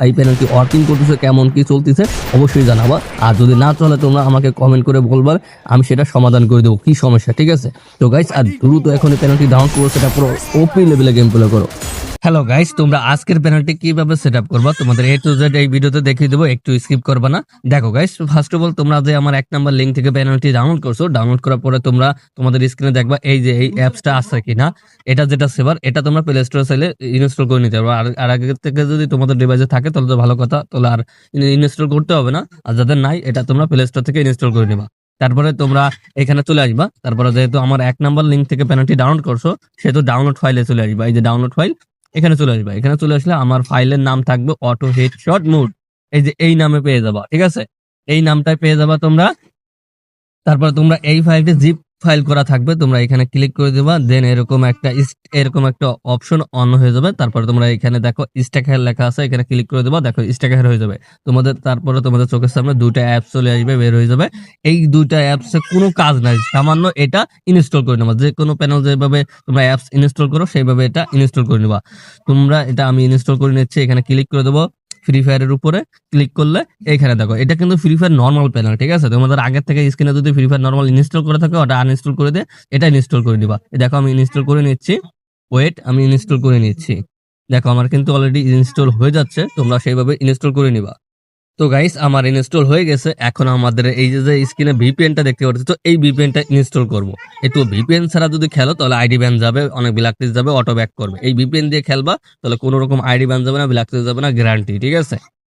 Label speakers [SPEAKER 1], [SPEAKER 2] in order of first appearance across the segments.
[SPEAKER 1] এই প্যানেলটি ওয়ার্কিং করতেছে, কেমন কি চলতেছে অবশ্যই জানাবা। আর যদি না চলে তোমরা আমাকে কমেন্ট করে বলবা, আমি সেটা সমাধান করে দেবো কি সমস্যা, ঠিক আছে? তো গাইস আর দ্রুত এখন এই প্যানেলটি ডাউনলোড করো, সেটা পুরো ওপি লেভেলে গেম প্লে করো। হ্যালো গাইস, তোমরা আজকের প্যানেলটি কিভাবে সেটআপ করবা তোমাদের এ টু জেড এই ভিডিওতে দেখিয়ে দেবো, একটু স্কিপ করবা না। দেখো গাইস, ফার্স্ট অফ অল তোমরা যে আমার 1 নাম্বার লিংক থেকে প্যানেলটি ডাউনলোড করছো, ডাউনলোড করার পরে তোমরা তোমাদের স্ক্রিনে দেখবা এই যে এই অ্যাপসটা আছে কিনা, এটা যেটা সেভার, এটা তোমরা প্লে স্টোরে চাইলে ইনস্টল করে নিতে পারো। আর আগে থেকে যদি তোমাদের ডিভাইসে থাকে তাহলে তো ভালো কথা, তাহলে আর ইনস্টল করতে হবে না। আর যাদের নাই, এটা তোমরা প্লে স্টোর থেকে ইনস্টল করে নিবা। তারপরে তোমরা এখানে চলে আসবা। তারপরে যেহেতু আমার 1 নাম্বার লিংক থেকে প্যানেলটি ডাউনলোড করছো, সেহেতু ডাউনলোড ফাইলে চলে আসবা। এই যে ডাউনলোড ফাইল, এখানে চলে আসবা। এখানে চলে আসলে আমার ফাইলের নাম থাকবে অটো হেডশট মোড, এই যে এই নামে পেয়ে যাবা, ঠিক আছে? এই নামটাই পেয়ে যাবা তোমরা। তারপর তোমরা এই ফাইলটি জিপ ফাইল করা থাকবে, তোমরা এখানে ক্লিক করে দিবা। দেন এরকম একটা অপশন অন হয়ে যাবে। তারপর তোমরা এখানে দেখো স্ট্যাকার লেখা আছে, এখানে ক্লিক করে দিবা। দেখো স্ট্যাকার হয়ে যাবে তোমাদের। তারপরে তোমাদের চোখের সামনে দুইটা অ্যাপস চলে আসবে, বের হয়ে যাবে। এই দুইটা অ্যাপসে কোনো কাজ নাই, সামান্য এটা ইনস্টল করে নেবা। যে কোনো প্যানেল যেভাবে তোমরা অ্যাপস ইনস্টল করো সেইভাবে এটা ইনস্টল করে নিবা তোমরা। এটা আমি ইনস্টল করে নিচ্ছি, এখানে ক্লিক করে দেবো। ফ্রি ফায়ারের উপরে ক্লিক করলে এখানে দেখো, এটা কিন্তু ফ্রি ফায়ার নর্মাল প্যানেল, ঠিক আছে? তোমাদের আগের থেকে স্ক্রিনে যদি ফ্রি ফায়ার নর্মাল ইনস্টল করে থাকে, ওটা আনইনস্টল করে দিয়ে এটা ইনস্টল করে দিবা। দেখো আমি ইনস্টল করে নিচ্ছি, ওয়েট, আমি ইনস্টল করে নিচ্ছি। দেখো আমার কিন্তু অলরেডি ইনস্টল হয়ে যাচ্ছে, তোমরা সেইভাবে ইনস্টল করে নিবা। তো গাইস, আমার ইনস্টল হয়ে গেছে। এখন আমাদের এই যে স্ক্রিনে ভিপিএনটা দেখতে পাচ্ছি, তো এই ভিপিএনটা ইনস্টল করব। একটু ভিপিএন ছাড়া যদি খেলো তাহলে আইডি ব্যান যাবে, অনেক ব্ল্যাকলিস্ট যাবে, অটো ব্যাক করবে। এই ভিপিএন দিয়ে খেলবা তাহলে কোনো রকম আইডি ব্যান যাবে না, ব্ল্যাকলিস্ট যাবে না, গ্যারান্টি, ঠিক আছে?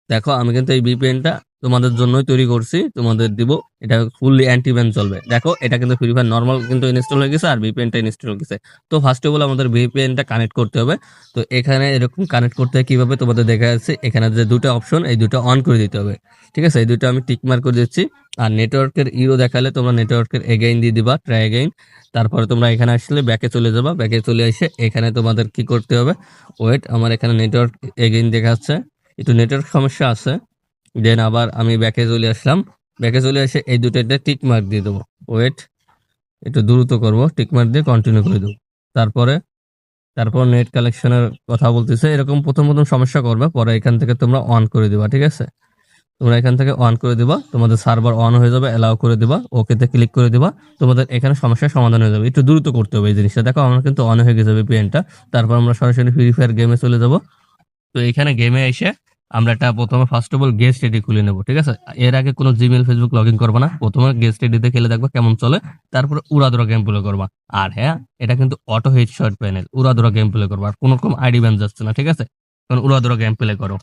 [SPEAKER 1] দেখো আমি কিন্তু এই ভিপিএনটা তোমাদের জন্যই তৈরি করছি, তোমাদের দিব। এটা ফুললি অ্যান্টি ব্যান চলবে। দেখো এটা কিন্তু ফ্রি ফায়ার নর্মাল কিন্তু ইনস্টল হয়ে গেছে, আর ভিপিএনটা ইনস্টল হয়ে গেছে। তো ফার্স্ট অফ অল আমাদের ভিপিএনটা কানেক্ট করতে হবে। তো এখানে এরকম কানেক্ট করতে হয় কিভাবে তোমাদের দেখা যাচ্ছে, এখানে যে দুটো অপশন, এই দুটো অন করে দিতে হবে, ঠিক আছে? এই দুটো আমি টিক মার্ক করে দিচ্ছি। আর নেটওয়ার্কের ইরো দেখালে তোমরা নেটওয়ার্কের এগেইন দিয়ে দিবা, ট্রাই এগেইন। তারপরে তোমরা এখানে আসলে ব্যাকে চলে যাবা। ব্যাকে চলে এসে এখানে তোমাদের কি করতে হবে, ওয়েট, আমার এখানে নেটওয়ার্ক এগেইন দেখাচ্ছে, একটু নেটওয়ার্ক সমস্যা আছে। দেন আবার আমি ব্যাকে চলে আসলাম। ব্যাকে চলে এসে এই দুটোতে টিক মার্ক দিয়ে দেবো। ওয়েট, একটু দ্রুত করবো, টিক মার্ক দিয়ে কন্টিনিউ করে দেবো। তারপর নেট কালেকশনের কথা বলতেছে, এরকম প্রথম প্রথম সমস্যা করবে, পরে এখান থেকে তোমরা অন করে দিবা, ঠিক আছে? তোমরা এখান থেকে অন করে দিবা, তোমাদের সার্ভার অন হয়ে যাবে, অ্যালাউ করে দিবা, ওকেতে ক্লিক করে দিবা। তোমাদের এখানে সমস্যার সমাধান হয়ে যাবে। একটু দ্রুত করতে হবে এই জিনিসটা। দেখো আমার কিন্তু অন হয়ে গেছে ভিপিএনটা। তারপর আমরা সরাসরি ফ্রি ফায়ার গেমে চলে যাব। তো এখানে গেমে এসে আমরা একটা প্রথমে first of all guest ID খুলে নেব, ঠিক আছে? এর আগে কোনো জিমেল ফেসবুক লগ ইন করবা না, প্রথমে গেস্ট আইডিতে খেলে দেখবা কেমন চলে। তারপরে উড়াধুরা গেম প্লে করবা। আর হ্যাঁ, এটা কিন্তু অটো হেডশট প্যানেল, উড়াধুরা গেম প্লে করবা, আর কোনো রকম আইডি ব্যান যাচ্ছে না, ঠিক আছে? কারণ উড়াধুরা গেম প্লে করো।